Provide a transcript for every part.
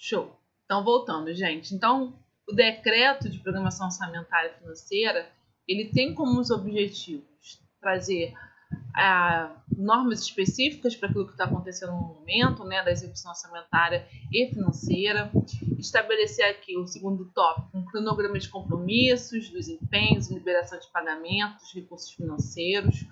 Show. Então, voltando, gente. Então, o decreto de programação orçamentária financeira, ele tem como os objetivos trazer normas específicas para aquilo que está acontecendo no momento, né, da execução orçamentária e financeira, estabelecer aqui o segundo tópico, um cronograma de compromissos, dos empenhos, liberação de pagamentos, recursos financeiros,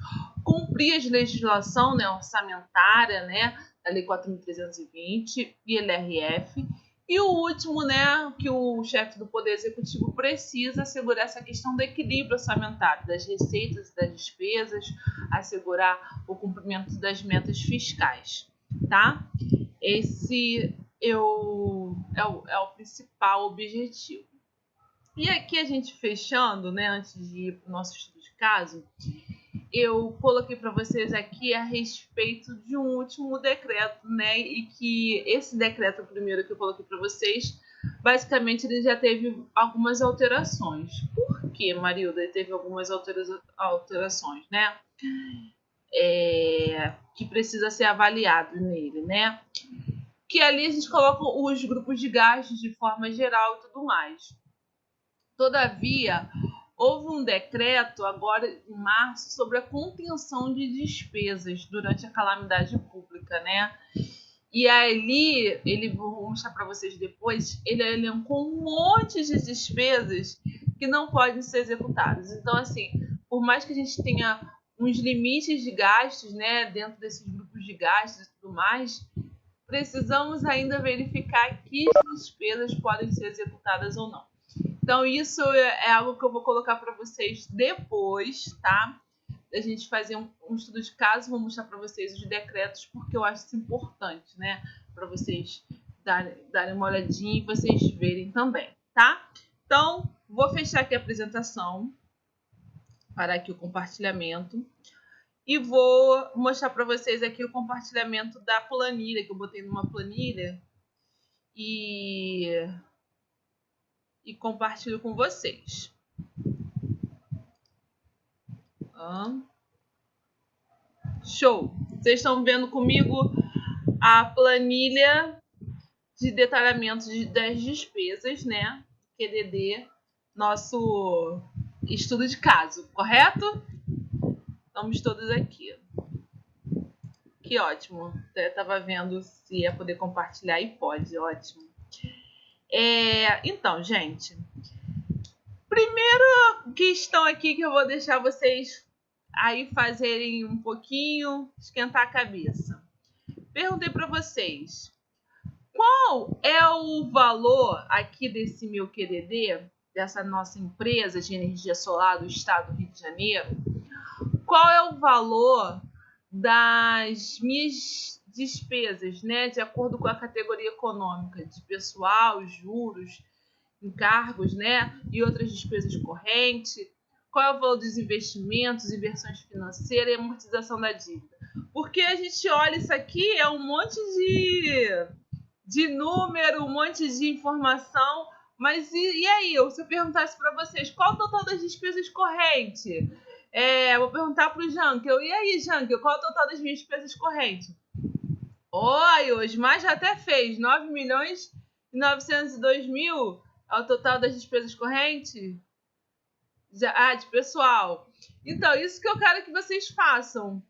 cumprir a legislação, né, orçamentária, né, da Lei 4.320 e LRF. E o último, né, que o chefe do Poder Executivo precisa assegurar essa questão do equilíbrio orçamentário, das receitas e das despesas, assegurar o cumprimento das metas fiscais, tá? Esse é o principal objetivo. E aqui a gente fechando, né, antes de ir para o nosso estudo de caso, eu coloquei para vocês aqui a respeito de um último decreto, né? E que esse decreto primeiro que eu coloquei para vocês, basicamente ele já teve algumas alterações. Por que, Marilda, ele teve algumas alterações, né? Que precisa ser avaliado nele, né? Que ali a gente coloca os grupos de gastos de forma geral e tudo mais. Todavia, houve um decreto agora em março sobre a contenção de despesas durante a calamidade pública, né? E ali, vou mostrar para vocês depois, ele elencou um monte de despesas que não podem ser executadas. Então, assim, por mais que a gente tenha uns limites de gastos, né, dentro desses grupos de gastos e tudo mais, precisamos ainda verificar que despesas podem ser executadas ou não. Então, isso é algo que eu vou colocar para vocês depois, tá? A gente fazer um estudo de caso, vou mostrar para vocês os decretos, porque eu acho isso importante, né? Para vocês darem uma olhadinha e vocês verem também, tá? Então, vou fechar aqui a apresentação, parar aqui o compartilhamento, e vou mostrar para vocês aqui o compartilhamento da planilha, que eu botei numa planilha, e compartilho com vocês. Show! Vocês estão vendo comigo a planilha de detalhamento das despesas, né? QDD, nosso estudo de caso, correto? Estamos todos aqui. Que ótimo! Eu estava vendo se ia poder compartilhar e pode, ótimo. Então, gente, primeira questão aqui que eu vou deixar vocês aí fazerem um pouquinho, esquentar a cabeça. Perguntei para vocês, qual é o valor aqui desse meu QDD, dessa nossa empresa de energia solar do estado do Rio de Janeiro? Qual é o valor das minhas despesas, né, de acordo com a categoria econômica, de pessoal, juros, encargos, né, e outras despesas correntes? Qual é o valor dos investimentos, inversões financeiras e amortização da dívida? Porque a gente olha isso aqui, é um monte de número, um monte de informação, mas e aí? Se eu perguntasse para vocês, qual o total das despesas correntes? Vou perguntar para o Jankel, e aí, Jankel, qual é o total das minhas despesas correntes? Oi, hoje, mas já até fez, 9.902.000 é o total das despesas correntes? De pessoal. Então, isso que eu quero que vocês façam.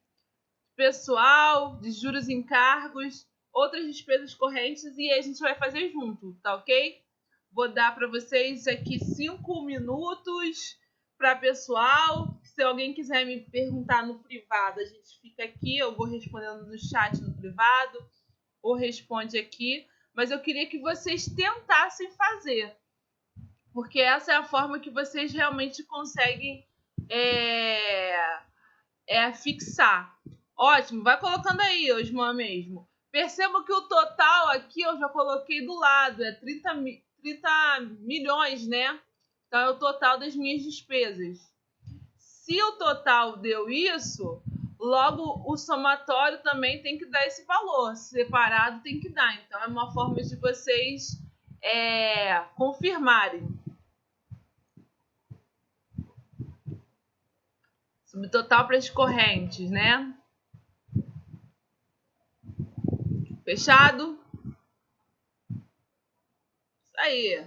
Pessoal, de juros e encargos, outras despesas correntes, e a gente vai fazer junto, tá ok? Vou dar para vocês aqui 5 minutos para pessoal. Se alguém quiser me perguntar no privado, a gente fica aqui, eu vou respondendo no chat no privado, ou responde aqui. Mas eu queria que vocês tentassem fazer, porque essa é a forma que vocês realmente conseguem fixar. Ótimo, vai colocando aí, Osman mesmo. Perceba que o total aqui eu já coloquei do lado, é 30 milhões, né? Então é o total das minhas despesas. Se o total deu isso, logo o somatório também tem que dar esse valor. Separado tem que dar. Então é uma forma de vocês confirmarem. Subtotal para as correntes, né? Fechado? Aí.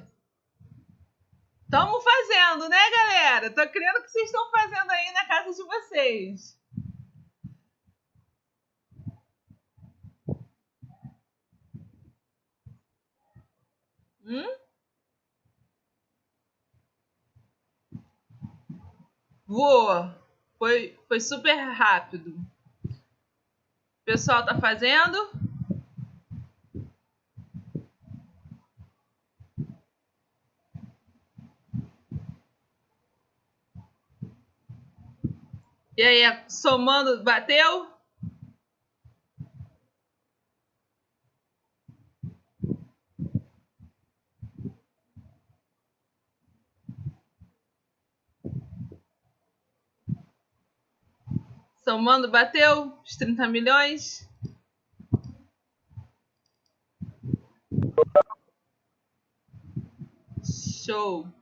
Estamos fazendo, né, galera? Tô crendo que vocês estão fazendo aí na casa de vocês. Voa. Foi super rápido. O pessoal tá fazendo? E aí, somando, bateu? Somando, bateu os 30 milhões? Show!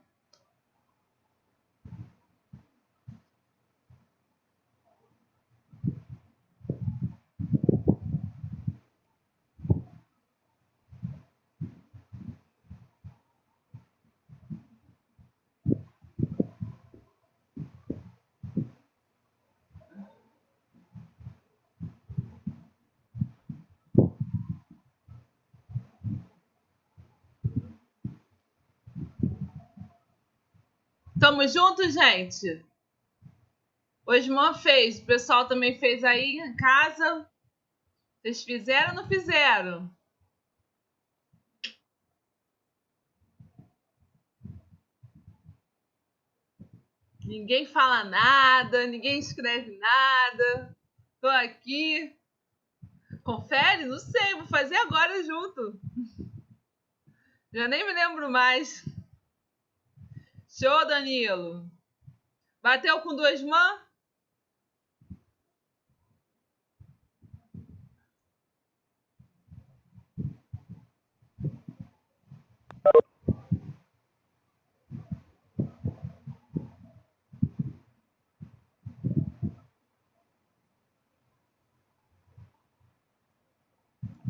Tamo junto, gente? O Osman fez, o pessoal também fez aí em casa. Vocês fizeram ou não fizeram? Ninguém fala nada, ninguém escreve nada. Tô aqui. Confere? Não sei, vou fazer agora junto. Já nem me lembro mais. Show, Danilo. Bateu com 2 mãos?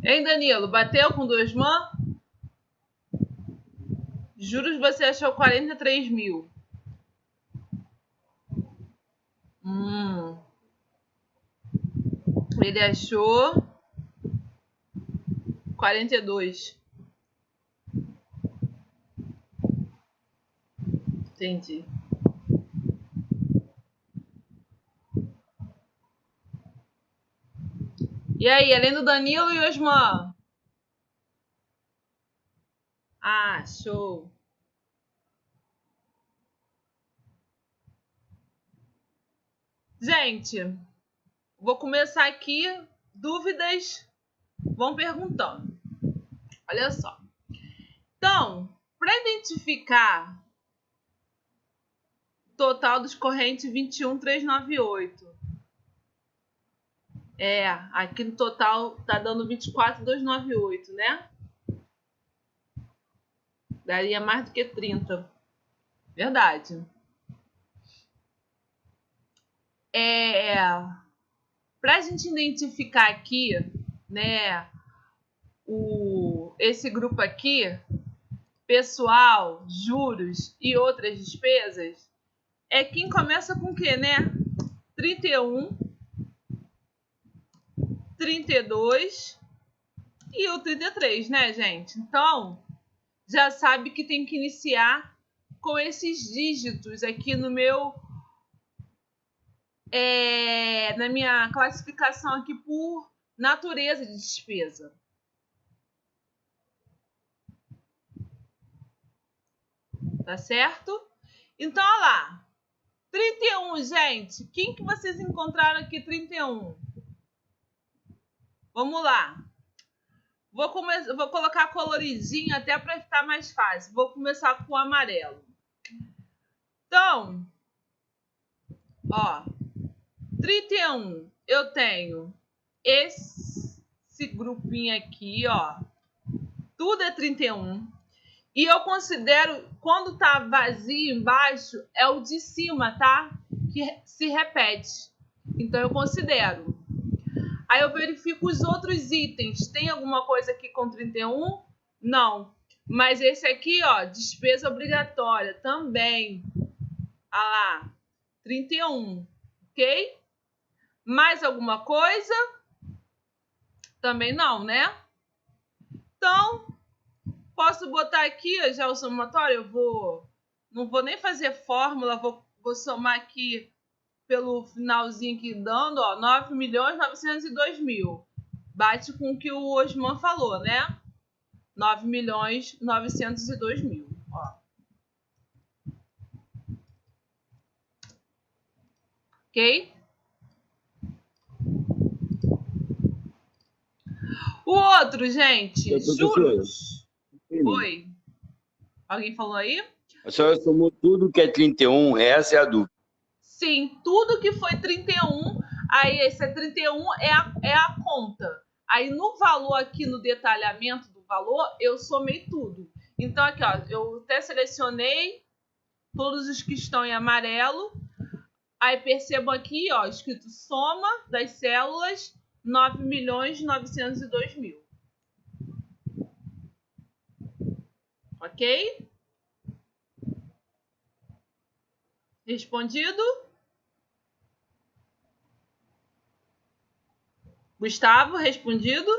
Hein, Danilo? Bateu com 2 mãos? Juros você achou 43 mil. Ele achou 42. Entendi. E aí, além do Danilo e Osman? Ah, show. Gente, vou começar aqui. Dúvidas? Vão perguntando. Olha só. Então, para identificar o total dos correntes 21.398. Aqui no total tá dando 24.298, né? Daria mais do que 30. Verdade. Para a gente identificar aqui, né, esse grupo aqui, pessoal, juros e outras despesas, é quem começa com o quê, né? 31, 32 e o 33, né, gente? Então, já sabe que tem que iniciar com esses dígitos aqui no meu... na minha classificação aqui por natureza de despesa. Tá certo? Então, olha lá. 31, gente. Quem que vocês encontraram aqui 31? Vamos lá. Vou colocar coloridinho até para ficar mais fácil. Vou começar com o amarelo. Então, ó, 31, eu tenho esse grupinho aqui, ó. Tudo é 31. E eu considero, quando tá vazio embaixo, é o de cima, tá? Que se repete. Então, eu considero. Aí eu verifico os outros itens. Tem alguma coisa aqui com 31? Não. Mas esse aqui, ó, despesa obrigatória também. Ah lá, 31, ok? Mais alguma coisa? Também não, né? Então, posso botar aqui já o somatório? Não vou nem fazer fórmula, vou somar aqui pelo finalzinho aqui dando, ó, 9.902.000. Bate com o que o Osman falou, né? 9.902.000. Ó. Ok? O outro, gente, juros. Oi. Alguém falou aí? A senhora somou tudo que é 31, essa é a dúvida. Sim, tudo que foi 31, aí esse é 31 é a conta. Aí no valor aqui, no detalhamento do valor, eu somei tudo. Então aqui, ó, eu até selecionei todos os que estão em amarelo. Aí percebam aqui, ó, escrito soma das células 9.902.000. Ok? Respondido? Gustavo, respondido?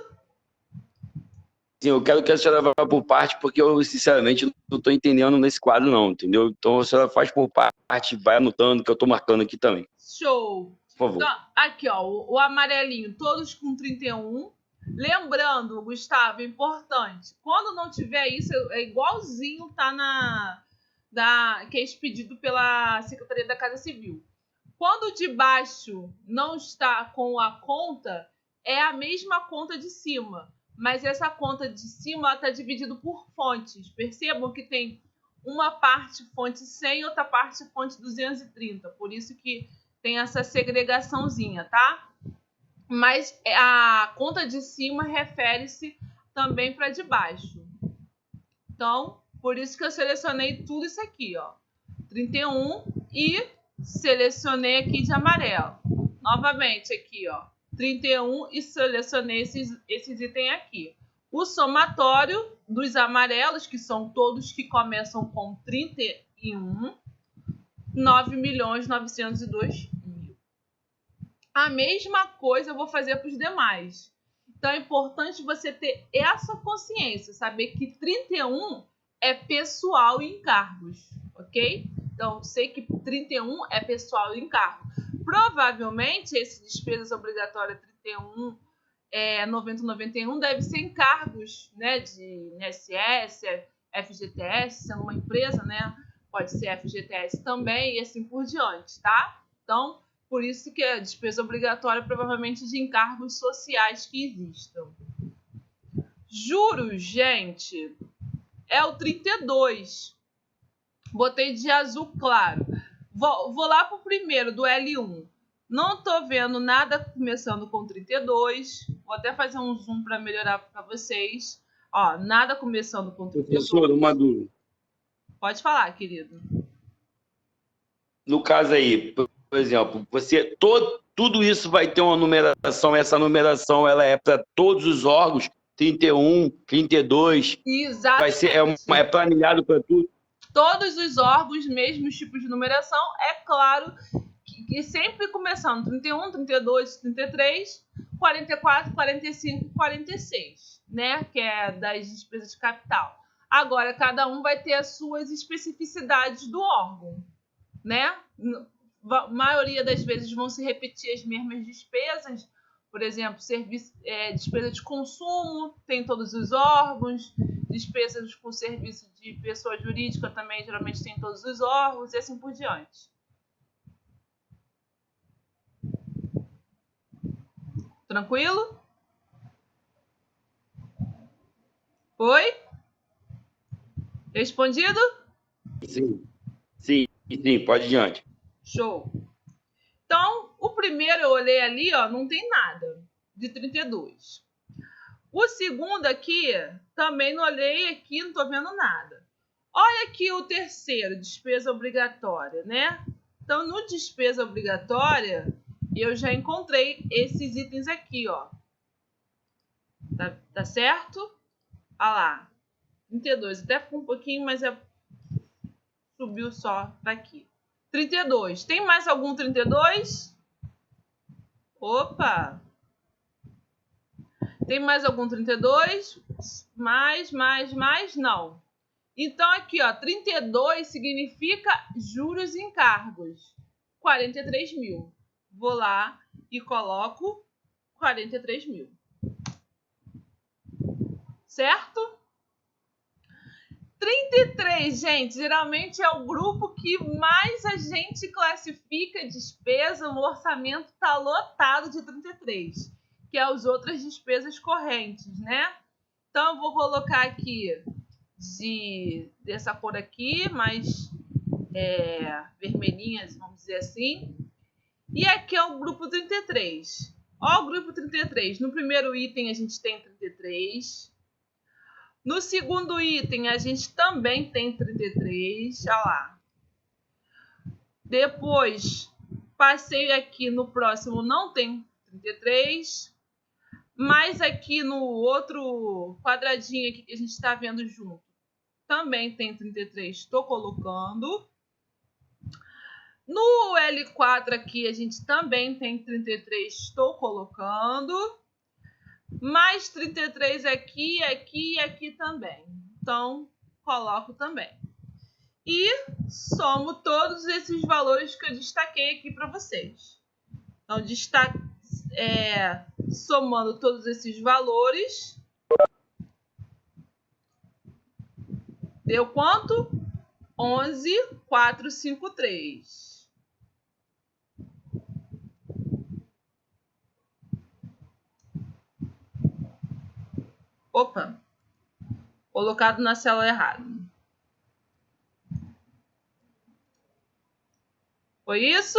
Sim, eu quero que a senhora vá por parte, porque eu, sinceramente, não estou entendendo nesse quadro, não, entendeu? Então, a senhora faz por parte, vai anotando, que eu estou marcando aqui também. Show! Por favor. Então, aqui, ó, o amarelinho, todos com 31. Lembrando, Gustavo, é importante, quando não tiver isso, é igualzinho tá que é expedido pela Secretaria da Casa Civil. Quando de baixo não está com a conta, é a mesma conta de cima, mas essa conta de cima está dividida por fontes. Percebam que tem uma parte fonte 100 e outra parte fonte 230, por isso que tem essa segregaçãozinha, tá? Mas a conta de cima refere-se também para de baixo. Então, por isso que eu selecionei tudo isso aqui, ó. 31 e selecionei aqui de amarelo. Novamente aqui, ó. 31 e selecionei esses itens aqui. O somatório dos amarelos, que são todos que começam com 31, 9.902.000. A mesma coisa eu vou fazer para os demais. Então é importante você ter essa consciência, saber que 31 é pessoal e encargos, ok? Então, sei que 31 é pessoal e encargo. Provavelmente, esse despesas obrigatórias 31, 9091 deve ser encargos, né, de INSS, FGTS, sendo uma empresa, né? Pode ser FGTS também e assim por diante, tá? Então, por isso que é despesa obrigatória provavelmente de encargos sociais que existam. Juros, gente, é o 32. Botei de azul claro. Vou lá para o primeiro, do L1. Não estou vendo nada começando com 32. Vou até fazer um zoom para melhorar para vocês. Ó, nada começando com 32. Professor, uma dúvida. Pode falar, querido. No caso aí, por exemplo, você tudo isso vai ter uma numeração, essa numeração ela é para todos os órgãos, 31, 32. Exatamente. Vai ser é planilhado para tudo. Todos os órgãos, mesmos tipos de numeração, é claro que sempre começando 31, 32, 33, 44, 45, 46, né? Que é das despesas de capital. Agora, cada um vai ter as suas especificidades do órgão, né? A maioria das vezes vão se repetir as mesmas despesas. Por exemplo, despesa de consumo, tem todos os órgãos. Despesas com serviço de pessoa jurídica também geralmente tem todos os órgãos e assim por diante. Tranquilo? Oi? Respondido? Sim, pode ir adiante. Show. Então, o primeiro eu olhei ali, ó, não tem nada de 32. O segundo aqui, também não olhei aqui, não tô vendo nada. Olha aqui o terceiro, despesa obrigatória, né? Então, no despesa obrigatória, eu já encontrei esses itens aqui, ó. Tá certo? Olha lá. 32. Até ficou um pouquinho, mas subiu só para aqui. 32. Tem mais algum 32? Opa! Tem mais algum 32? Mais? Não. Então, aqui, ó, 32 significa juros e encargos. 43 mil. Vou lá e coloco 43 mil. Certo? 33, gente, geralmente é o grupo que mais a gente classifica despesa. O orçamento está lotado de 33, que é as outras despesas correntes, né? Então, eu vou colocar aqui dessa cor aqui, mais vermelhinhas, vamos dizer assim. E aqui é o grupo 33. Ó, o grupo 33. No primeiro item a gente tem 33. No segundo item a gente também tem 33. Olha lá. Depois, passei aqui no próximo, não tem 33. Mas aqui no outro quadradinho aqui que a gente está vendo junto, também tem 33. Estou colocando. No L4 aqui a gente também tem 33, estou colocando. Mais 33 aqui, aqui e aqui também. Então, coloco também. E somo todos esses valores que eu destaquei aqui para vocês. Então, somando todos esses valores, deu quanto? 11.453. Opa, colocado na célula errada. Foi isso?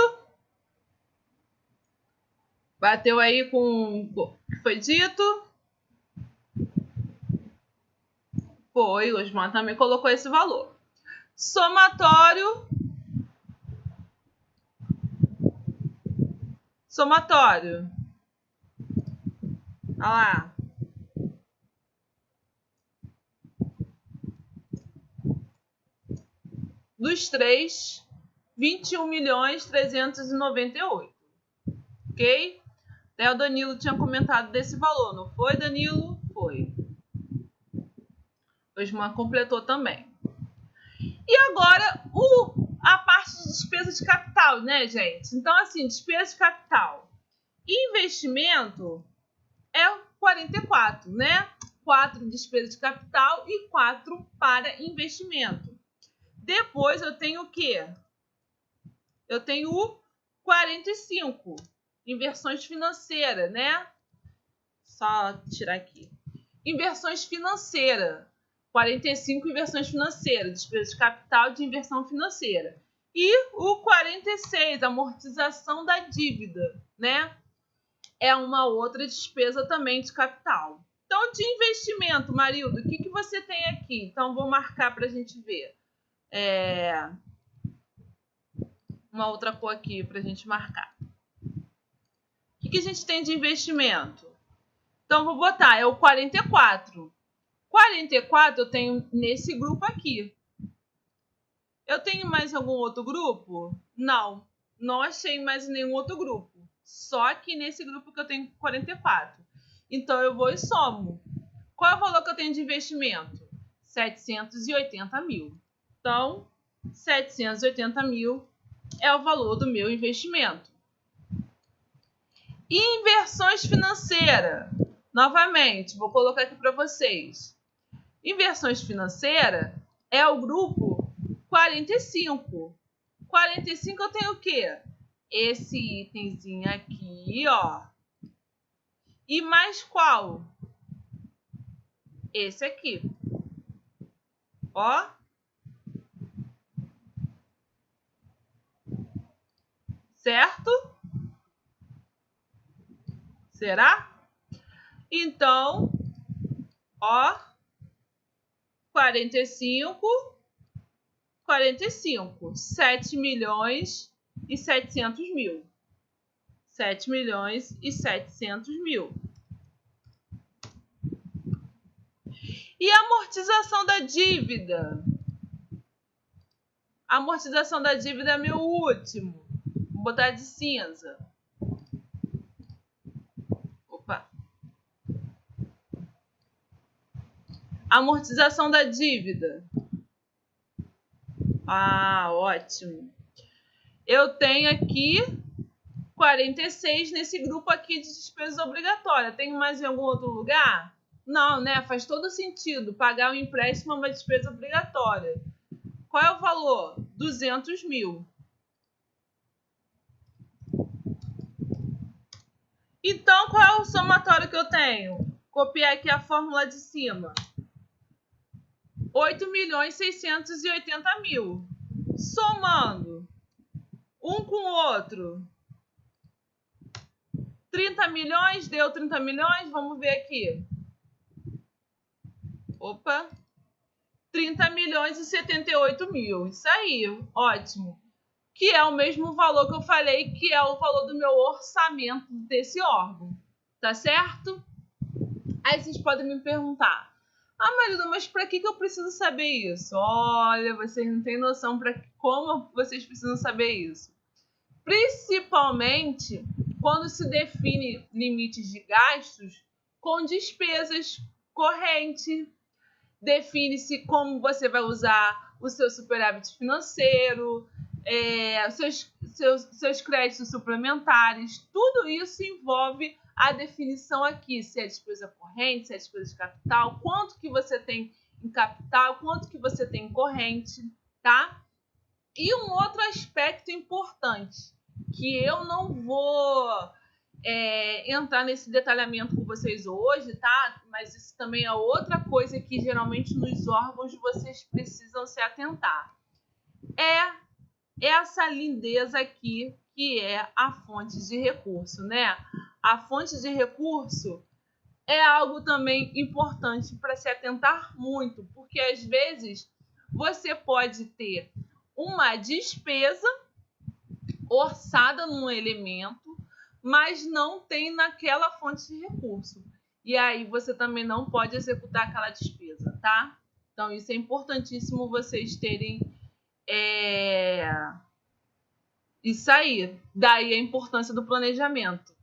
Bateu aí com o que foi dito? Foi, o Osman também colocou esse valor. Somatório. Somatório. Olha lá. Dos três, 21.398. Ok? Até o Danilo tinha comentado desse valor, não foi, Danilo? Foi. O Osman completou também. E agora, a parte de despesa de capital, né, gente? Então, assim, despesa de capital. Investimento é 44, né? 4 despesa de capital e 4 para investimento. Depois eu tenho o quê? Eu tenho o 45, inversões financeiras, né? Só tirar aqui. Inversões financeiras. 45, inversões financeiras, despesa de capital de inversão financeira. E o 46, amortização da dívida, né? É uma outra despesa também de capital. Então, de investimento, Marildo, o que você tem aqui? Então, vou marcar para a gente ver. Uma outra cor aqui para a gente marcar. O que a gente tem de investimento? Então, vou botar, é o 44. 44 eu tenho nesse grupo aqui. Eu tenho mais algum outro grupo? Não, não achei mais nenhum outro grupo. Só aqui nesse grupo que eu tenho 44. Então, eu vou e somo. Qual é o valor que eu tenho de investimento? 780 mil. Então, 780 mil é o valor do meu investimento. Inversões financeiras. Novamente, vou colocar aqui para vocês. Inversões financeiras é o grupo 45. 45 eu tenho o quê? Esse itemzinho aqui, ó. E mais qual? Esse aqui. Ó. Certo? Será? Então, ó. 45, 7 milhões e 700 mil. 7 milhões e 700 mil. E a amortização da da dívida. Amortização da dívida é meu último. Vou botar de cinza. Opa. Amortização da dívida. Ah, ótimo. Eu tenho aqui 46 nesse grupo aqui de despesas obrigatórias. Tem mais em algum outro lugar? Não, né? Faz todo sentido. Pagar um empréstimo é uma despesa obrigatória. Qual é o valor? 200 mil. Então, qual é o somatório que eu tenho? Copiar aqui a fórmula de cima. 8.680.000. Somando um com o outro. 30 milhões, deu 30 milhões? Vamos ver aqui. Opa. 30.078.000. Isso aí, ótimo. Que é o mesmo valor que eu falei, que é o valor do meu orçamento desse órgão. Tá certo? Aí vocês podem me perguntar: ah, Marilu, mas para que eu preciso saber isso? Olha, vocês não têm noção para como vocês precisam saber isso. Principalmente quando se define limites de gastos com despesas correntes. Define-se como você vai usar o seu superávit financeiro, seus créditos suplementares. Tudo isso envolve a definição aqui, se é despesa corrente, se é despesa de capital, quanto que você tem em capital, quanto que você tem em corrente, tá? E um outro aspecto importante, que eu não vou entrar nesse detalhamento com vocês hoje, tá? Mas isso também é outra coisa que geralmente nos órgãos vocês precisam se atentar. É essa lindeza aqui, que é a fonte de recurso, né? A fonte de recurso é algo também importante para se atentar muito, porque às vezes você pode ter uma despesa orçada num elemento, mas não tem naquela fonte de recurso. E aí você também não pode executar aquela despesa, tá? Então isso é importantíssimo vocês terem isso aí. Daí a importância do planejamento,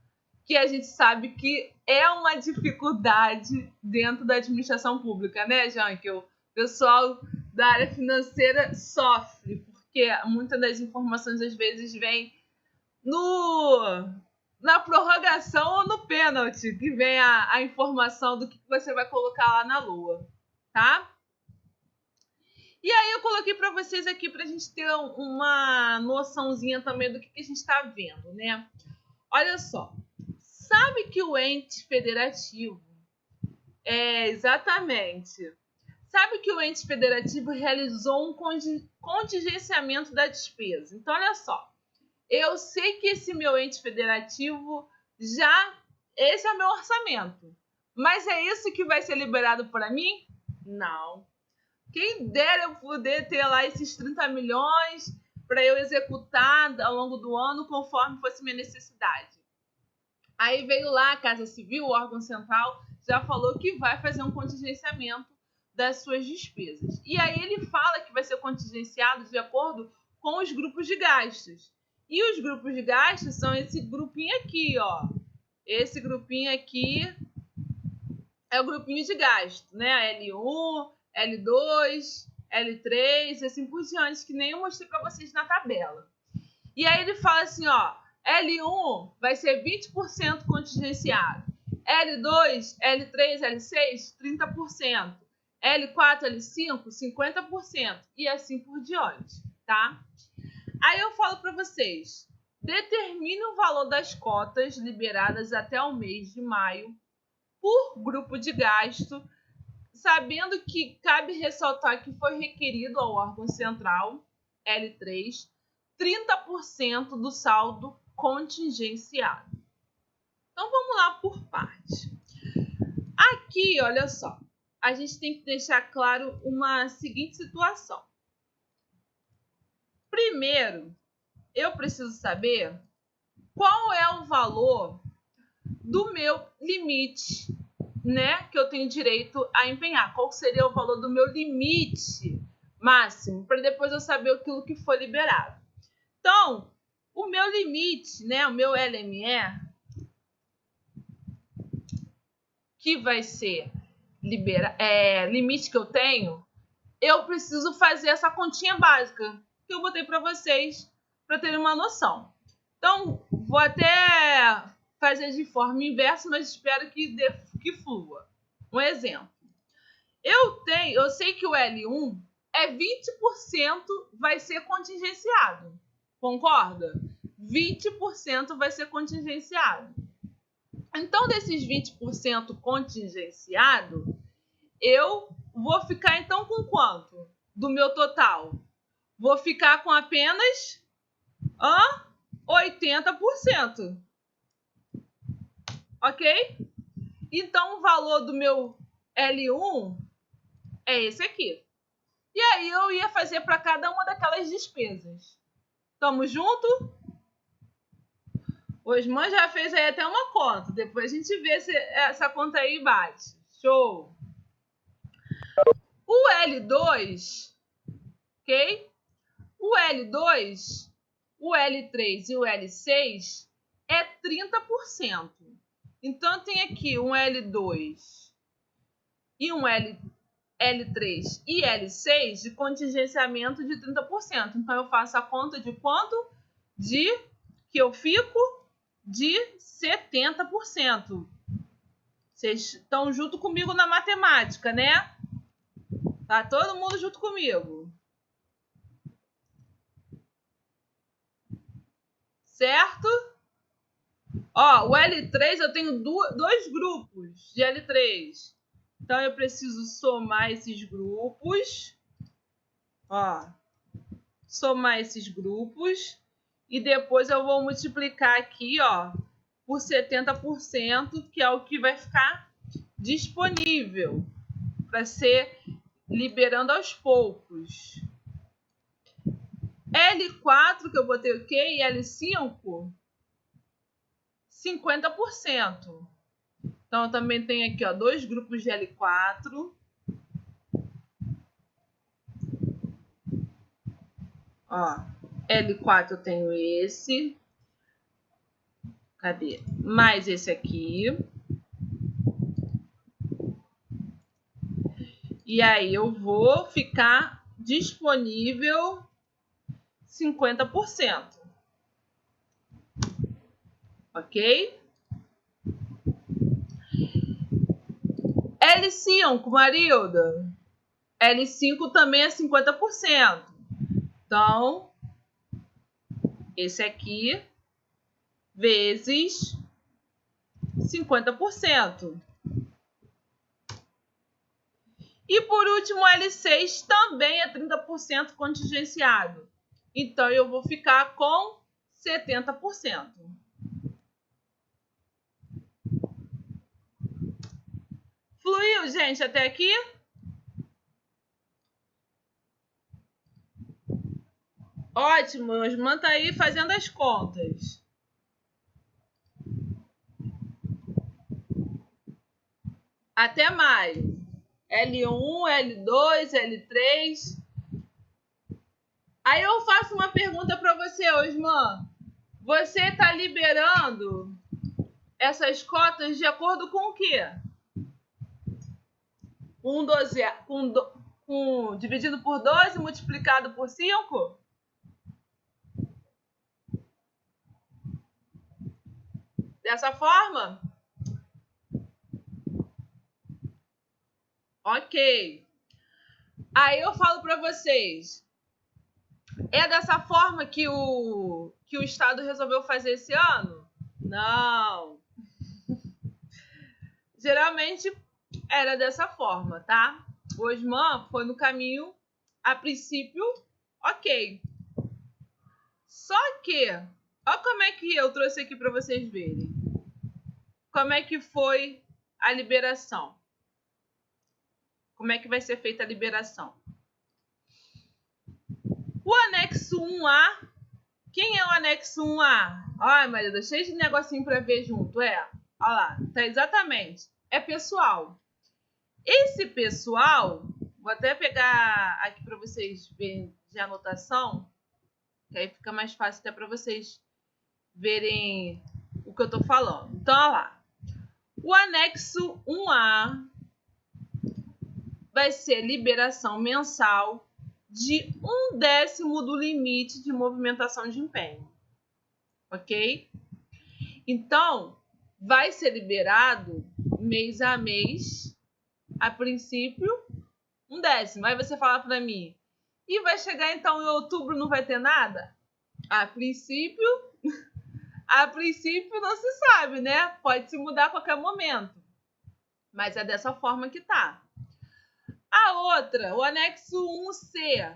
que a gente sabe que é uma dificuldade dentro da administração pública, né, Janke? O pessoal da área financeira sofre, porque muitas das informações às vezes vêm na prorrogação ou no pênalti, que vem a informação do que você vai colocar lá na lua, tá? E aí eu coloquei para vocês aqui para a gente ter uma noçãozinha também do que a gente está vendo, né? Olha só, sabe que o ente federativo exatamente. Sabe que o ente federativo realizou um contingenciamento da despesa. Então, olha só. Eu sei que esse meu ente federativo esse é o meu orçamento. Mas é isso que vai ser liberado para mim? Não. Quem dera eu poder ter lá esses 30 milhões para eu executar ao longo do ano conforme fosse minha necessidade. Aí veio lá a Casa Civil, o órgão central, já falou que vai fazer um contingenciamento das suas despesas. E aí ele fala que vai ser contingenciado de acordo com os grupos de gastos. E os grupos de gastos são esse grupinho aqui, ó. Esse grupinho aqui é o grupinho de gasto, né? L1, L2, L3, e assim por diante, que nem eu mostrei para vocês na tabela. E aí ele fala assim, ó, L1 vai ser 20% contingenciado. L2, L3, L6, 30%. L4, L5, 50%. E assim por diante, tá? Aí eu falo para vocês, determine o valor das cotas liberadas até o mês de maio por grupo de gasto, sabendo que cabe ressaltar que foi requerido ao órgão central, L3, 30% do saldo contingenciado. Então vamos lá por parte. Aqui, olha só, a gente tem que deixar claro uma seguinte situação. Primeiro, eu preciso saber qual é o valor do meu limite né, que eu tenho direito a empenhar. Qual seria o valor do meu limite máximo, para depois eu saber aquilo que foi liberado. Então, o meu limite, né, o meu LME, que vai ser limite que eu tenho, eu preciso fazer essa continha básica que eu botei para vocês, para terem uma noção. Então, vou até fazer de forma inversa, mas espero que flua. Um exemplo. Eu sei que o L1 é 20% vai ser contingenciado. Concorda? 20% vai ser contingenciado. Então, desses 20% contingenciado, eu vou ficar então com quanto? Do meu total? Vou ficar com apenas 80%. Ok? Então, o valor do meu L1 é esse aqui. E aí eu ia fazer para cada uma daquelas despesas. Tamo junto? O Osman já fez aí até uma conta. Depois a gente vê se essa conta aí bate. Show! O L2, ok? O L2, o L3 e o L6 é 30%. Então, tem aqui um L2 e um L3 e L6 de contingenciamento de 30%. Então, eu faço a conta de quanto? Que eu fico de 70%. Vocês estão junto comigo na matemática, né? Tá todo mundo junto comigo. Certo? Ó, o L3 eu tenho dois grupos de L3. Então, eu preciso somar esses grupos. Ó, somar esses grupos. E depois eu vou multiplicar aqui, ó, por 70%, que é o que vai ficar disponível para ser liberando aos poucos. L4, que eu botei o quê? E L5, 50%. Então, eu também tenho aqui, ó, dois grupos de L4. Ó, L4 eu tenho esse. Cadê? Mais esse aqui. E aí eu vou ficar disponível 50%. Ok? L5, Marilda. L5 também é 50%. Então, esse aqui vezes 50%. E por último, o L6 também é 30% contingenciado. Então, eu vou ficar com 70%. Fluiu, gente, até aqui? Ótimo, Osman tá aí fazendo as contas. Até maio. L1, L2, L3. Aí eu faço uma pergunta para você, Osman. Você está liberando essas cotas de acordo com o quê? Dividido por 12 multiplicado por 5? Dessa forma? Ok. Aí eu falo para vocês. É dessa forma que o Estado resolveu fazer esse ano? Não. Geralmente era dessa forma, tá? O Osman foi no caminho, a princípio, ok. Só que, olha como é que eu trouxe aqui para vocês verem. Como é que foi a liberação? Como é que vai ser feita a liberação? O anexo 1A. Quem é o anexo 1A? Ai, Maria, cheio de negocinho para ver junto. Olha lá, tá exatamente. é pessoal. Esse pessoal, vou até pegar aqui para vocês verem de anotação, que aí fica mais fácil até para vocês verem o que eu estou falando. Então, olha lá. O anexo 1A vai ser liberação mensal de 1/10 do limite de movimentação de empenho. Ok? Então, vai ser liberado mês a mês, a princípio, 1/10. Aí você fala para mim, e vai chegar então em outubro não vai ter nada? A princípio não se sabe, né? Pode se mudar a qualquer momento. Mas é dessa forma que tá. A outra, o anexo 1C,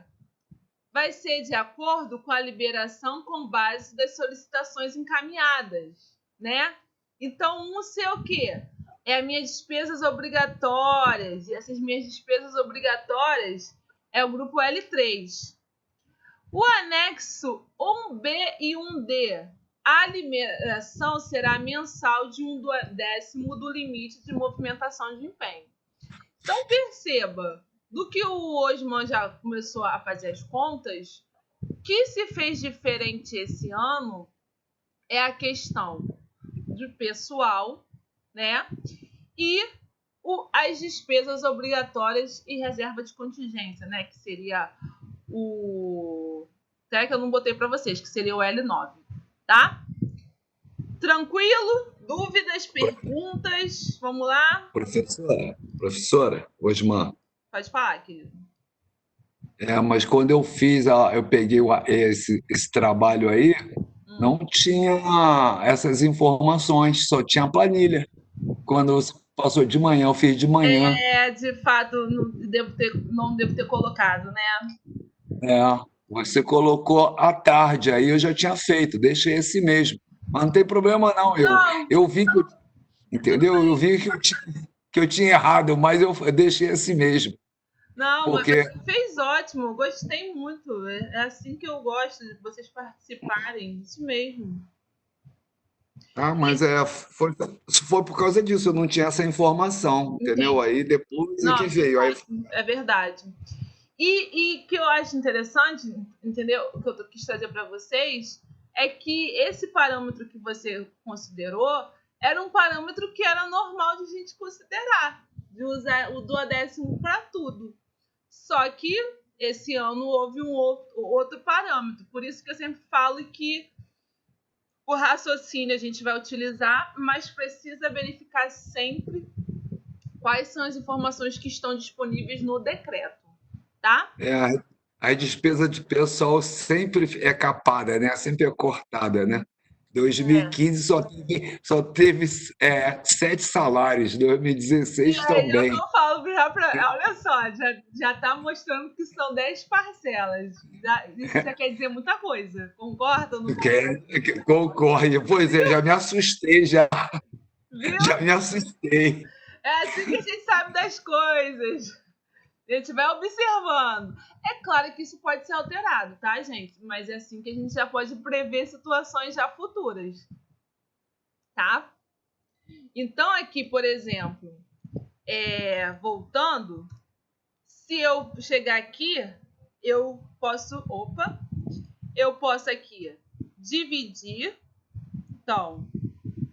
vai ser de acordo com a liberação com base das solicitações encaminhadas, né? Então, 1C é o quê? É as minhas despesas obrigatórias. E essas minhas despesas obrigatórias é o grupo L3. O anexo 1B e 1D, a liberação será mensal de 1/10 do limite de movimentação de empenho. Então, perceba, do que o Osman já começou a fazer as contas, o que se fez diferente esse ano é a questão de pessoal, né? E as despesas obrigatórias e reserva de contingência, né? Que seria o... Até que eu não botei para vocês, que seria o L9, tá? Tranquilo? Dúvidas, perguntas? Vamos lá? Professora, Osman, Pode falar, querido. mas quando eu eu peguei esse trabalho aí, não tinha essas informações, só tinha a planilha. Quando você passou de manhã, eu fiz de manhã. De fato, não devo ter colocado, né? Você colocou à tarde, aí eu já tinha feito, deixei esse mesmo. Mas não tem problema não, eu vi que, entendeu? Eu vi que eu tinha errado, mas eu deixei esse mesmo. Não, porque... mas você fez ótimo, gostei muito. É assim que eu gosto, de vocês participarem, isso mesmo. Mas foi por causa disso, eu não tinha essa informação, entendeu? Aí depois é que veio. É verdade. E que eu acho interessante, entendeu? O que eu quis trazer para vocês é que esse parâmetro que você considerou era um parâmetro que era normal de a gente considerar, de usar o 1/10 para tudo. Só que esse ano houve um outro parâmetro. Por isso que eu sempre falo que o raciocínio a gente vai utilizar, mas precisa verificar sempre quais são as informações que estão disponíveis no decreto, tá? A despesa de pessoal sempre é capada, né? Sempre é cortada, né? 2015 só teve 7 salários, 2016 também. Eu falo olha só, já está mostrando que são 10 parcelas. Isso já quer dizer muita coisa. Concorda ou não concorda? Concordo. Pois é, já me assustei, já. Viu? Já me assustei. É assim que a gente sabe das coisas. A gente vai observando. É claro que isso pode ser alterado, tá, gente? Mas é assim que a gente já pode prever situações já futuras. Tá? Então, aqui, por exemplo, voltando, se eu chegar aqui, eu posso aqui dividir. Então,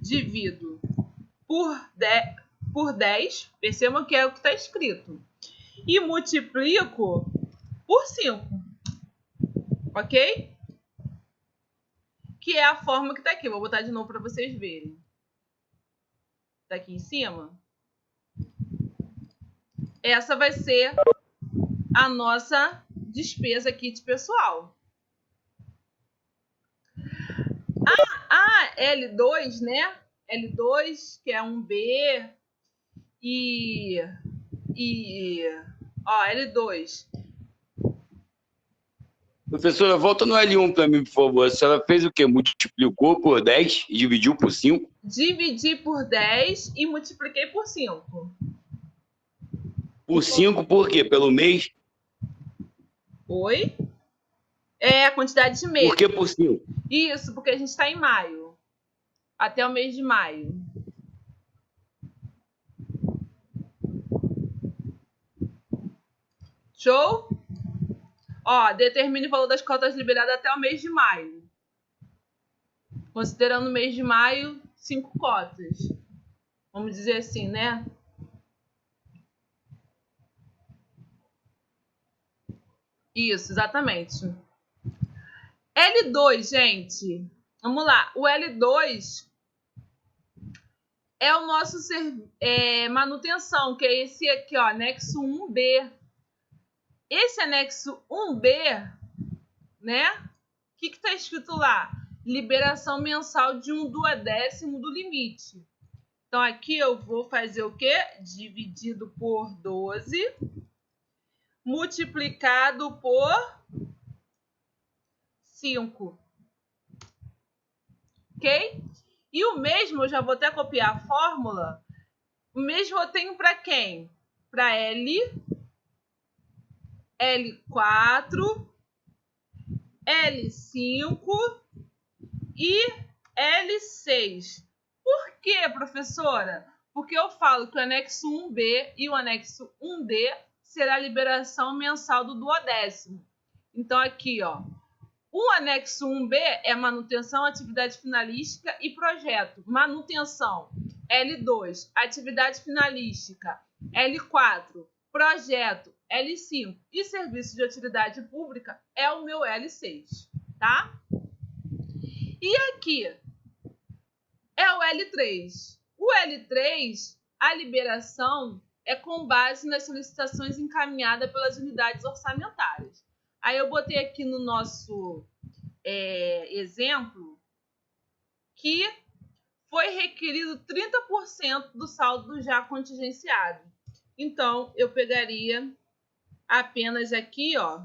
divido por 10, percebam que é o que está escrito. E multiplico por 5. Ok? Que é a forma que está aqui. Vou botar de novo para vocês verem. Está aqui em cima. Essa vai ser a nossa despesa aqui de pessoal. A L2, né? L2, que é um B, L2. Professora, volta no L1 para mim, por favor. A senhora fez o quê? Multiplicou por 10 e dividiu por 5? Dividi por 10 e multipliquei por 5. Por 5 por quê? Pelo mês? Oi? É a quantidade de mês. Por que por 5? Isso, porque a gente está em maio. Até o mês de maio. Show? Ó, determine o valor das cotas liberadas até o mês de maio. Considerando o mês de maio, 5 cotas. Vamos dizer assim, né? Isso, exatamente. L2, gente. Vamos lá. O L2 é o nosso manutenção, que é esse aqui, ó, anexo 1B. Esse anexo 1B, né? O que está escrito lá? Liberação mensal de 1/10 do limite. Então, aqui eu vou fazer o quê? Dividido por 12, multiplicado por 5. Ok? E o mesmo, eu já vou até copiar a fórmula. O mesmo eu tenho para quem? Para L, L4, L5 e L6. Por quê, professora? Porque eu falo que o anexo 1B e o anexo 1D será a liberação mensal do duodécimo. Então, aqui, ó, o anexo 1B é manutenção, atividade finalística e projeto. Manutenção, L2, atividade finalística, L4, projeto, L5 e serviço de utilidade pública é o meu L6, tá? E aqui é o L3. O L3, a liberação é com base nas solicitações encaminhadas pelas unidades orçamentárias. Aí eu botei aqui no nosso exemplo que foi requerido 30% do saldo já contingenciado. Então, eu pegaria apenas aqui, ó,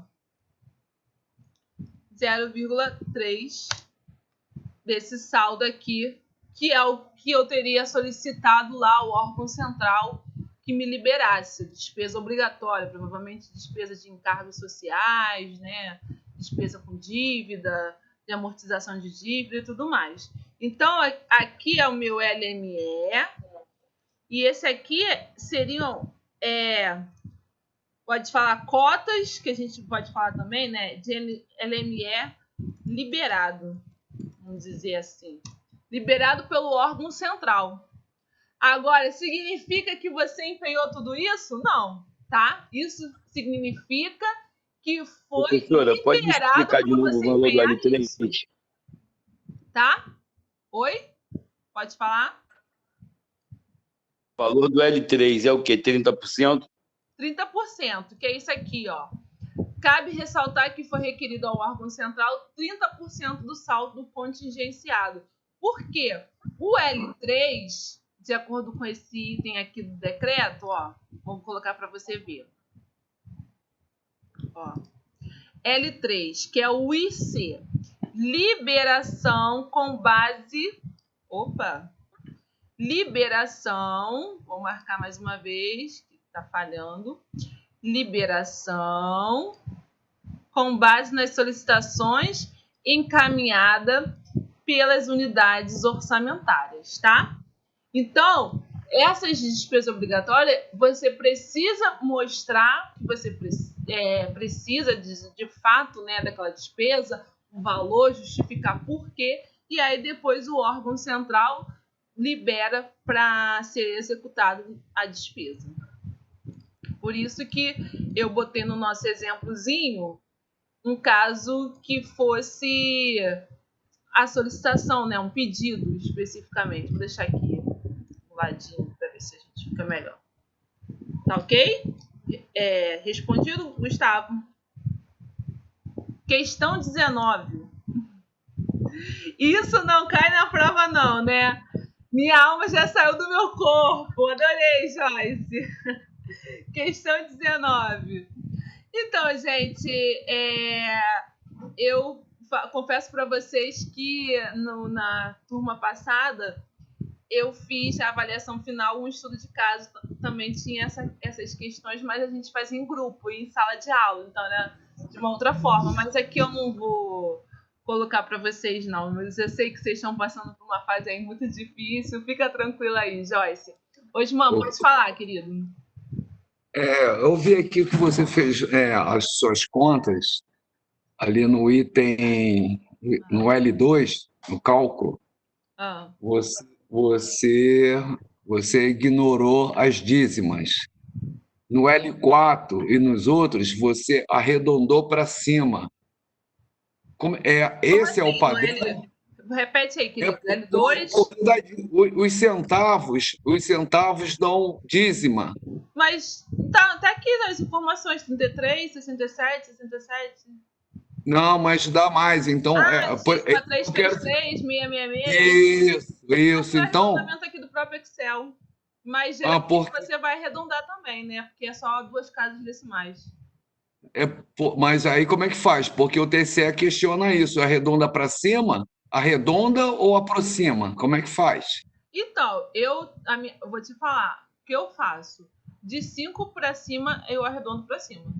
0,3 desse saldo aqui, que é o que eu teria solicitado lá ao órgão central que me liberasse. Despesa obrigatória, provavelmente despesa de encargos sociais, né? Despesa com dívida, de amortização de dívida e tudo mais. Então, aqui é o meu LME, e esse aqui seriam, pode falar cotas, que a gente pode falar também, né? De LME liberado, vamos dizer assim. Liberado pelo órgão central. Agora, significa que você empenhou tudo isso? Não, tá? Isso significa que foi Professora, pode me liberado explicar de para novo você o valor do empenhar L3? isso, tá? Oi? Pode falar? O valor do L3 é o quê? 30%? 30%, que é isso aqui, ó. Cabe ressaltar que foi requerido ao órgão central 30% do saldo contingenciado. Por quê? O L3, de acordo com esse item aqui do decreto, ó, vou colocar para você ver. Ó, L3, que é o IC, liberação com base... Opa! Liberação, vou marcar mais uma vez, que está falhando. Liberação com base nas solicitações encaminhada pelas unidades orçamentárias, tá? Então, essas despesas obrigatórias, você precisa mostrar que você precisa de fato, né, daquela despesa, o valor, justificar por quê, e aí depois o órgão central libera para ser executado a despesa. Por isso que eu botei no nosso exemplozinho um caso que fosse a solicitação, né, um pedido especificamente. Vou deixar aqui do ladinho para ver se a gente fica melhor. Tá ok? Respondido, Gustavo? Questão 19. Isso não cai na prova não, né? Minha alma já saiu do meu corpo. Adorei, Joyce. Questão 19. Então, gente, eu confesso para vocês que na turma passada eu fiz a avaliação final, um estudo de caso também tinha essas questões, mas a gente faz em grupo, em sala de aula, então, né, de uma outra forma. Mas aqui eu não vou colocar para vocês, não. Mas eu sei que vocês estão passando por uma fase aí muito difícil. Fica tranquila aí, Joyce. Osman, pode falar, querido. Eu vi aqui que você fez as suas contas ali no item, no L2, no cálculo, Ah, você, você, você ignorou as dízimas. No L4 e nos outros, você arredondou para cima. como Esse é o assim? No padrão. L... Repete aí, É querido. L2, os centavos dão dízima. mas tá aqui nas informações, 33, 67, 67. Não, mas dá mais. Então, Ah, dízima eu quero. 333, 666. Isso. Esse é o Então, arredondamento aqui do próprio Excel. Mas geralmente porque você vai arredondar também, né? Porque é só duas casas decimais. mas aí como é que faz? Porque o TCE questiona isso, arredonda para cima, arredonda ou aproxima? Como é que faz? Então, eu vou te falar o que eu faço. De 5 para cima, eu arredondo para cima.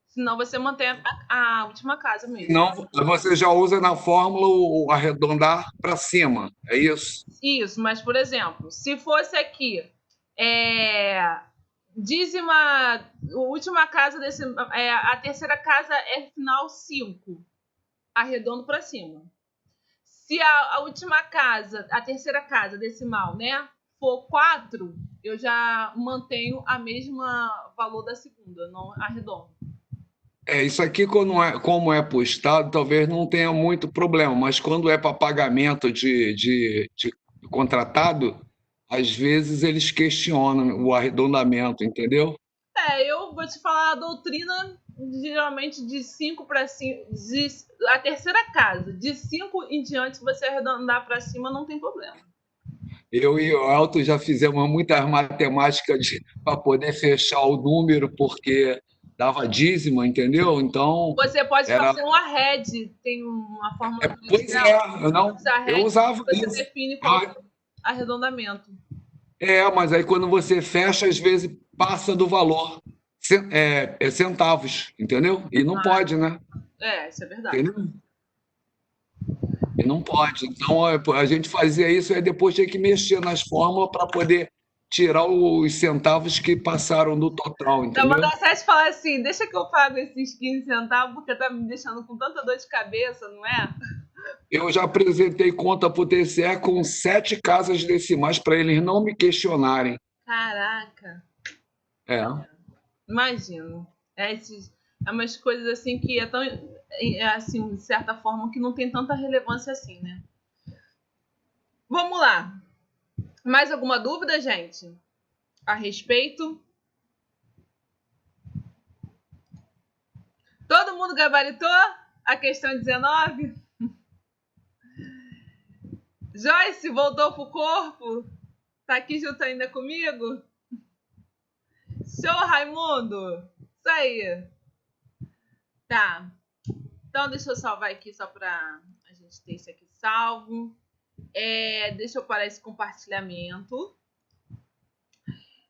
Senão você mantém a última casa mesmo. Senão você já usa na fórmula o arredondar para cima, é isso? Isso, mas por exemplo, se fosse aqui, é, dízima, a última casa desse, a terceira casa é final 5, arredondo para cima. Se a última casa, a terceira casa decimal, né, for 4, eu já mantenho a mesma valor da segunda, não arredondo. Isso aqui, como é para o Estado, talvez não tenha muito problema, mas quando é para pagamento de contratado, às vezes eles questionam o arredondamento, entendeu? Eu vou te falar a doutrina, geralmente de 5 para 5, a terceira casa, de 5 em diante, se você arredondar para cima, não tem problema. Eu e o Elton já fizemos muitas matemáticas para poder fechar o número, porque dava dízimo, entendeu? Então, Você pode era. fazer um arred, tem uma fórmula do Pois Excel, é, use eu arred, usava você isso. define qual que é o arredondamento. Mas aí quando você fecha, às vezes passa do valor. Centavos, entendeu? E não pode, né? Isso é verdade. Entendeu? E não pode. Então a gente fazia isso e depois tinha que mexer nas fórmulas para poder tirar os centavos que passaram do total, Então, entendeu? mandar 7 falar assim, deixa que eu pago esses 15 centavos, porque tá me deixando com tanta dor de cabeça, não é? Eu já apresentei conta para o TCE com 7 casas decimais para eles não me questionarem. Caraca, É. imagino. É umas coisas assim que é tão, assim, de certa forma, que não tem tanta relevância assim, né? Vamos lá. Mais alguma dúvida, gente? A respeito? Todo mundo gabaritou a questão 19? Joyce voltou pro corpo? Tá aqui junto ainda comigo? Show, Raimundo! Isso aí. Tá. Então, deixa eu salvar aqui só pra a gente ter isso aqui salvo. Deixa eu parar esse compartilhamento.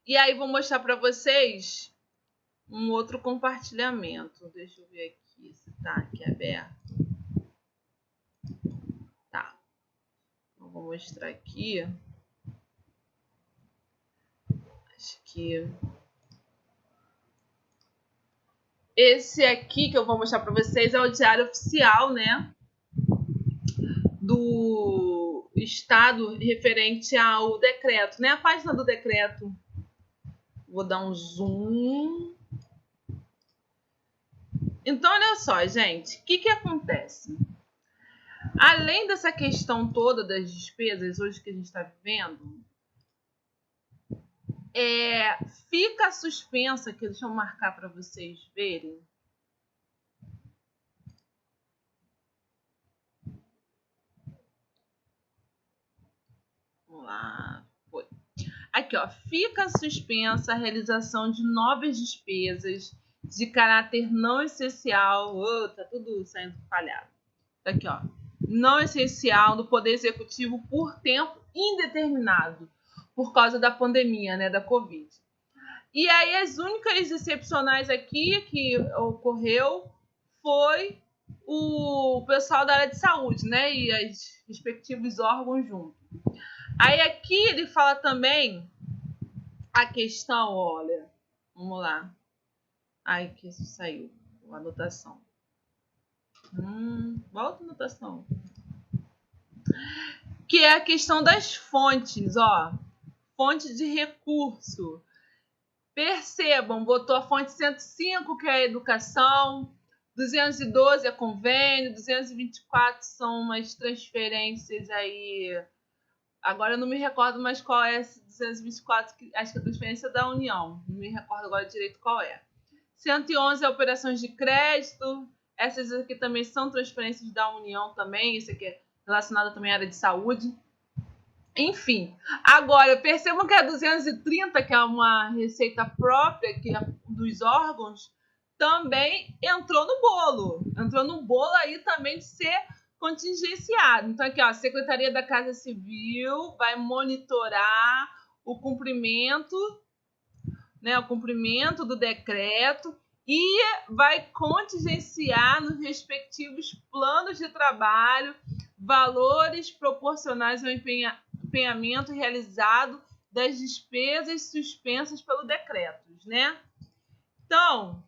E aí, vou mostrar pra vocês um outro compartilhamento. Deixa eu ver aqui se tá aqui aberto. Tá. Então, vou mostrar aqui. Acho que esse aqui que eu vou mostrar para vocês é o diário oficial, né, do estado referente ao decreto, né, a página do decreto. Vou dar um zoom. Então, olha só, gente, o que acontece? Além dessa questão toda das despesas hoje que a gente está vivendo, fica suspensa aqui, deixa eu marcar para vocês verem. Vamos lá. Foi. Aqui, ó. Fica suspensa a realização de novas despesas de caráter não essencial. Tá tudo saindo falhado. Aqui, ó. Não essencial do Poder Executivo por tempo indeterminado, por causa da pandemia, né, da Covid. E aí, as únicas excepcionais aqui que ocorreu foi o pessoal da área de saúde, né, e os respectivos órgãos juntos. Aí aqui ele fala também a questão, olha, vamos lá. Ai, que isso saiu. A anotação. Volta a anotação. Que é a questão das fontes, ó. Fonte de recurso. Percebam, botou a fonte 105, que é a educação, 212 é convênio, 224 são umas transferências aí. Agora eu não me recordo mais qual é esse 224, acho que é a transferência da União. Não me recordo agora direito qual é. 111 é operações de crédito. Essas aqui também são transferências da União também. Isso aqui é relacionado também à área de saúde. Enfim, agora percebam que a 230, que é uma receita própria que é dos órgãos, também entrou no bolo. Entrou no bolo aí também de ser contingenciado. Então aqui, ó, a Secretaria da Casa Civil vai monitorar o cumprimento, né, o cumprimento do decreto e vai contingenciar nos respectivos planos de trabalho valores proporcionais ao empenhamento realizado das despesas suspensas pelo decreto, né? Então,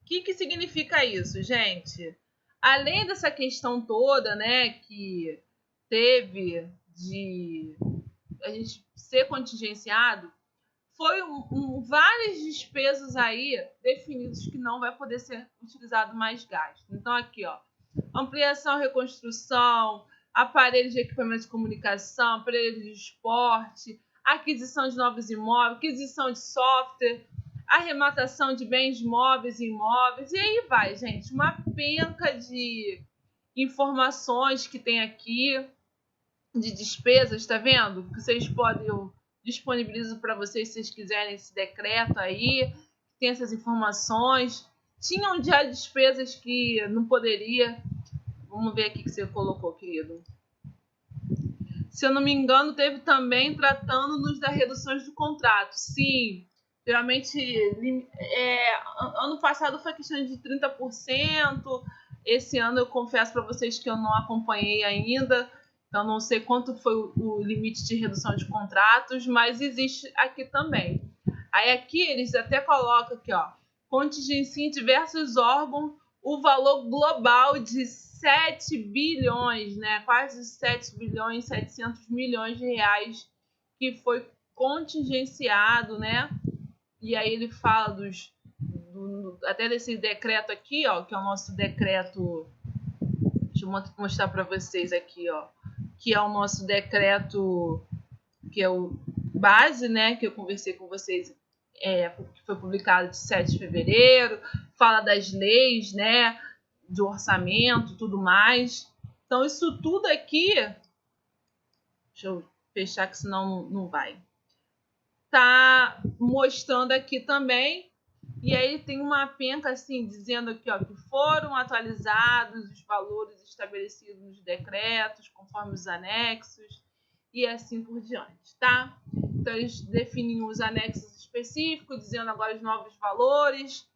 o que significa isso, gente? Além dessa questão toda, né, que teve de a gente ser contingenciado, foi várias despesas aí definidas que não vai poder ser utilizado mais gasto. Então, aqui, ó, ampliação, reconstrução, aparelhos de equipamento de comunicação, aparelhos de esporte, aquisição de novos imóveis, aquisição de software, arrematação de bens móveis e imóveis, e aí vai, gente, uma penca de informações que tem aqui, de despesas, tá vendo? Que vocês podem, eu disponibilizo para vocês se vocês quiserem esse decreto aí, tem essas informações. Tinham já despesas que não poderia. Vamos ver aqui que você colocou, querido. Se eu não me engano, teve também tratando-nos das reduções do contrato. Sim, geralmente, ano passado foi questão de 30%. Esse ano eu confesso para vocês que eu não acompanhei ainda. Então, não sei quanto foi o limite de redução de contratos, mas existe aqui também. Aí aqui eles até colocam aqui, ó, contingencia em diversos órgãos o valor global de 7 bilhões, né? Quase 7 bilhões, 700 milhões de reais que foi contingenciado, né? E aí ele fala até desse decreto aqui, ó, que é o nosso decreto. Deixa eu mostrar para vocês aqui, ó, que é o nosso decreto, que é o base, né? Que eu conversei com vocês, que foi publicado de 7 de fevereiro, fala das leis, né? De orçamento, tudo mais. Então, isso tudo aqui, deixa eu fechar que senão não vai. Tá mostrando aqui também, e aí tem uma penca assim, dizendo aqui, ó, que foram atualizados os valores estabelecidos nos decretos, conforme os anexos, e assim por diante, tá? Então, eles definem os anexos específicos, dizendo agora os novos valores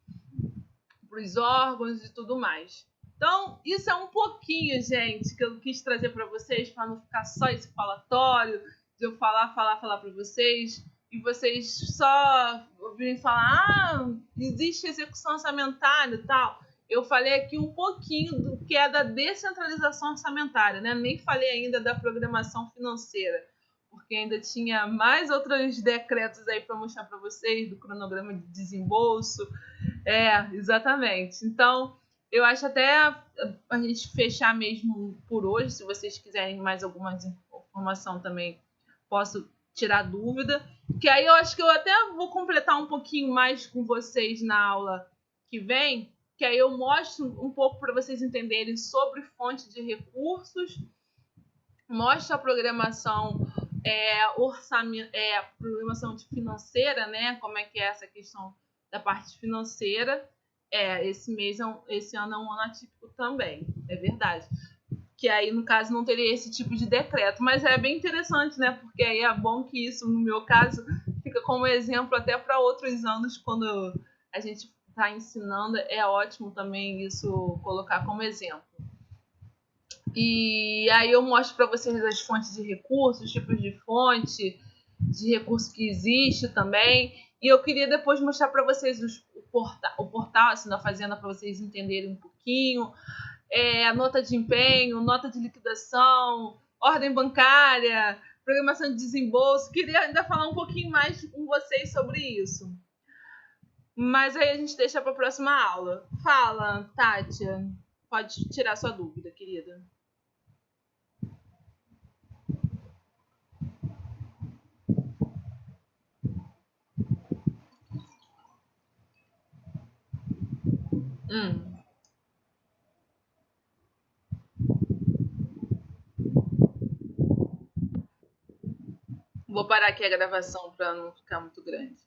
para os órgãos e tudo mais. Então, isso é um pouquinho, gente, que eu quis trazer para vocês, para não ficar só esse falatório, de eu falar para vocês, e vocês só ouvirem falar, existe execução orçamentária e tal. Eu falei aqui um pouquinho do que é da descentralização orçamentária, né? Nem falei ainda da programação financeira, porque ainda tinha mais outros decretos aí para mostrar para vocês, do cronograma de desembolso. Exatamente. Então, eu acho até a gente fechar mesmo por hoje. Se vocês quiserem mais alguma informação também, posso tirar dúvida. Que aí eu acho que eu até vou completar um pouquinho mais com vocês na aula que vem, que aí eu mostro um pouco para vocês entenderem sobre fonte de recursos, mostro a programação programação financeira, né? Como é que é essa questão da parte financeira. Esse ano é um ano atípico também, é verdade. Que aí, no caso, não teria esse tipo de decreto. Mas é bem interessante, né? Porque aí é bom que isso, no meu caso, fica como exemplo até para outros anos, quando a gente está ensinando. É ótimo também isso colocar como exemplo. E aí eu mostro para vocês as fontes de recursos, tipos de fonte, de recurso que existe também. E eu queria depois mostrar para vocês o portal assim, da Fazenda, para vocês entenderem um pouquinho. A nota de empenho, nota de liquidação, ordem bancária, programação de desembolso. Queria ainda falar um pouquinho mais com vocês sobre isso. Mas aí a gente deixa para a próxima aula. Fala, Tátia. Pode tirar sua dúvida, querida. Vou parar aqui a gravação para não ficar muito grande.